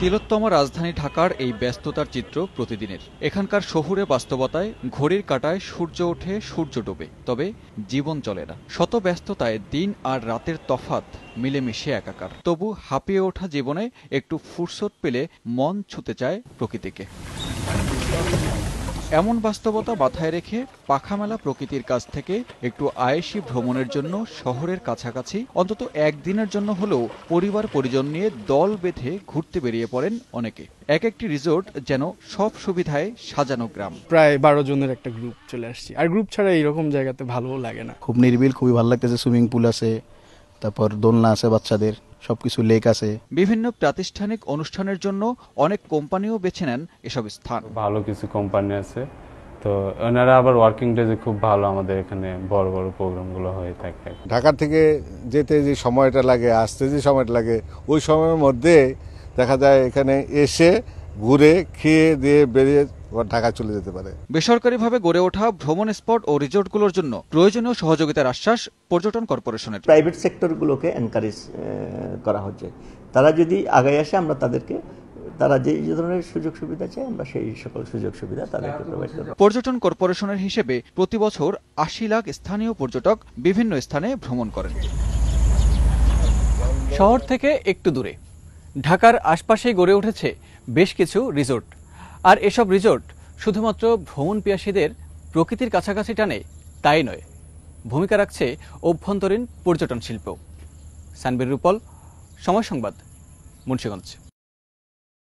তিলোত্তমা রাজধানী ঢাকার এই ব্যস্ততার চিত্র প্রতিদিনের। এখানকার শহুরে বাস্তবতায় ঘড়ির কাঁটায় সূর্য ওঠে, সূর্য ডোবে, তবে জীবন চলে না। শত ব্যস্ততায় দিন আর রাতের তফাৎ মিলেমিশে একাকার। তবু হাঁপিয়ে ওঠা জীবনে একটু ফুরসত পেলে মন ছুতে চায় প্রকৃতিকে। এমন বাস্তবতা মাথায় রেখে পাখামেলা প্রকৃতির কাছ থেকে একটু আয়েশি ভ্রমণের জন্য শহরের কাছাকাছি অন্তত একদিনের জন্য হলেও পরিবার পরিজন নিয়ে দল বেঁধে ঘুরতে বেরিয়ে পড়েন অনেকে। এক একটি রিসোর্ট যেন সব সুবিধায় সাজানো গ্রাম। প্রায় 12 জনের একটা গ্রুপ চলে আসছি। আর গ্রুপ ছাড়া এইরকম জায়গাতে ভালোও লাগে না। খুব নিরিবিল, খুবই ভালো লাগতেছে। সুইমিং পুল আছে, তারপর দোলনা আছে বাচ্চাদের, সবকিছু লেক আছে। বিভিন্ন প্রাতিষ্ঠানিক অনুষ্ঠানের জন্য অনেক কোম্পানিও বেছে নেন এসব স্থান। ভালো কিছু কোম্পানি আছে, তো ওনারা আবার ওয়ার্কিং ডেজে খুব ভালো আমাদের এখানে বড় বড় প্রোগ্রামগুলো হয়ে থাকে। ঢাকা থেকে যেতে যে সময়টা লাগে, আসতে যে সময়টা লাগে, ওই সময়ের মধ্যে দেখা যায় এখানে এসে ঘুরে খেয়ে দিয়ে বেরিয়ে ঢাকা চলে যেতে পারে। বেসরকারিভাবে গড়ে ওঠা ভ্রমণ স্পট ও রিসোর্টগুলোর জন্য প্রয়োজনীয় সহযোগিতার আশ্বাস পর্যটন কর্পোরেশনের। প্রাইভেট সেক্টরগুলোকে এনকারেজ করা হচ্ছে, তারা যদি আগায় আসে আমরা তাদেরকে, তারা যে ধরনের সুযোগ সুবিধা চায় আমরা সেই সকল সুযোগ সুবিধা তাদেরকে প্রোভাইড করব। পর্যটন কর্পোরেশনের হিসেবে প্রতি বছর ৮০ লাখ স্থানীয় পর্যটক বিভিন্ন স্থানে ভ্রমণ করেন। শহর থেকে একটু দূরে ঢাকার আশপাশেই গড়ে উঠেছে বেশ কিছু রিসোর্ট। আর এসব রিসোর্ট শুধুমাত্র ভ্রমণ পিয়াসীদের প্রকৃতির কাছাকাছি টানে তাই নয়, ভূমিকা রাখছে অভ্যন্তরীণ পর্যটন শিল্প। সানবীর রূপল, সময় সংবাদ, মুন্সিগঞ্জ।